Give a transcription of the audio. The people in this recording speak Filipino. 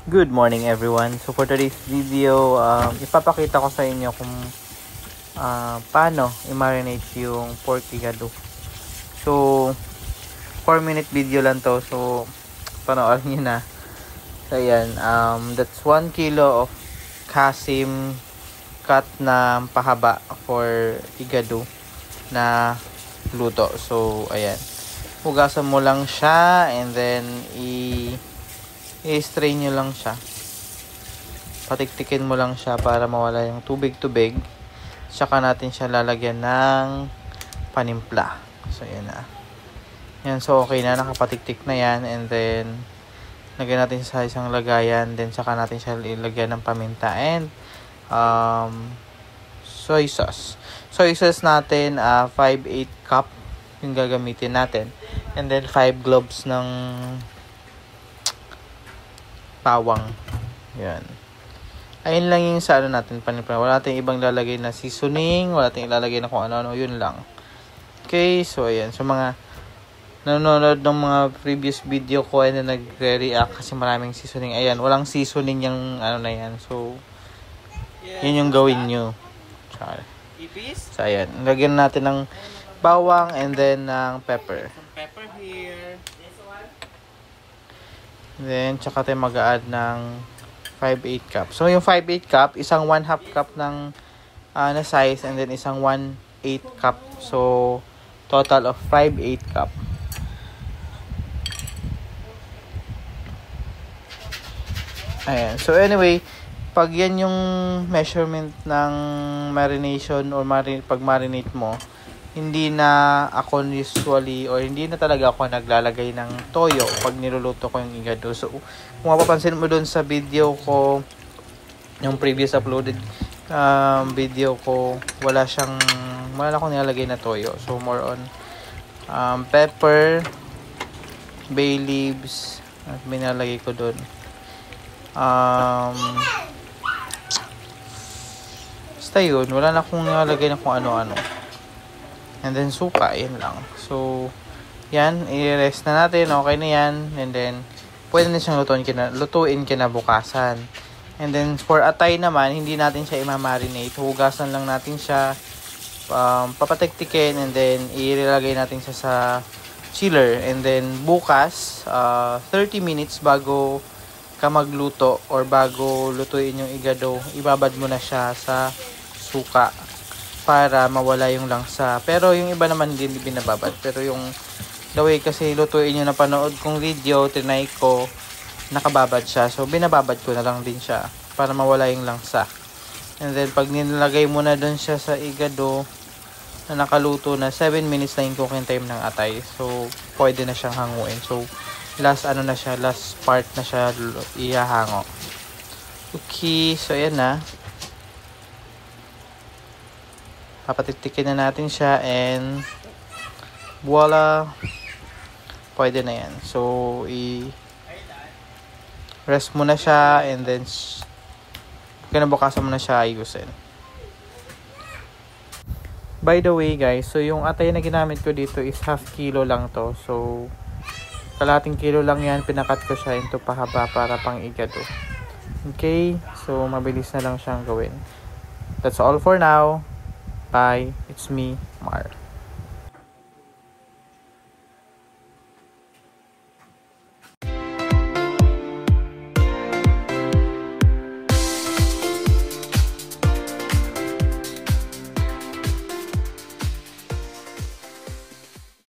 Good morning everyone. So for today's video, ipapakita ko sa inyo kung paano i-marinate yung pork igado. So 4-minute video lang to. So panoorin niyo na. So ayan, that's 1 kilo of kasim cut na pahaba for igado na luto. So ayan, hugasan mo lang siya and then i-strain nyo lang siya. Patiktikin mo lang siya para mawala yung tubig-tubig. Tsaka natin siya lalagyan ng panimpla. So, yan na. Yan, so okay na. Nakapatiktik na yan. And then, lagyan natin sa isang lagayan. Then, tsaka natin siya ilagyan ng paminta. And, soy sauce. Soy sauce natin, 5/8 cup yung gagamitin natin. And then, 5 globes ng bawang. Yan. Ayun lang yung sa ano natin, panimpla. Wala natin ibang lalagay na seasoning, wala natin ilalagay na kung ano-ano, yun lang. Okay, so ayan. So mga nanonood ng mga previous video ko and nagre-react kasi maraming seasoning. Ayan, walang seasoning yung ano na yan. So, yun yung gawin nyo. Sorry. So ayan, lagyan natin ng bawang and then ng pepper. Some pepper here. Then, tsaka tayo mag-a-add ng 5/8 cup. So, yung 5/8 cup, isang 1/2 cup ng na size and then isang 1/8 cup. So, total of 5/8 cup. Ayan. So, anyway, pag yan yung measurement ng marination or pag-marinate mo, hindi na ako usually or hindi na talaga ako naglalagay ng toyo pag niluluto ko yung igado. So, kung mapapansin mo dun sa video ko, yung previous uploaded video ko, wala akong nilalagay na toyo. So, more on pepper, bay leaves, at binalagay ko dun. Basta yun, wala na akong nilalagay na kung ano-ano. And then suka, yun lang. So, yan, i-rest na natin. Okay na yan. And then, pwede na siyang lutuin kinabukasan. And then, for atay naman, hindi natin siya i-marinate. Hugasan lang natin siya. Papatiktikin. And then, ilalagay natin siya sa chiller. And then, bukas, 30 minutes bago ka magluto or bago lutuin yung igado, ibabad mo na siya sa suka para mawala yung langsa. Pero yung iba naman hindi binababad. Pero yung the way kasi lutuin yung napanood kong video, tinay ko, nakababad siya. So, binababad ko na lang din siya para mawala yung langsa. And then, pag nilagay mo na dun siya sa igado na nakaluto na, 7 minutes na yung cooking time ng atay. So, pwede na siyang hanguin. So, last part na siya ihahango. Okay, so ayan na. Papatiktikin na natin siya and voila, pwede na yan. So, rest mo na siya and then kinabukasan mo na siya ayusin. By the way guys, so yung atay na ginamit ko dito is half kilo lang to. So, kalahating kilo lang yan, pinakat ko siya into pahaba para pang igado. Okay, so mabilis na lang siyang gawin. That's all for now. Bye, it's me, Mar.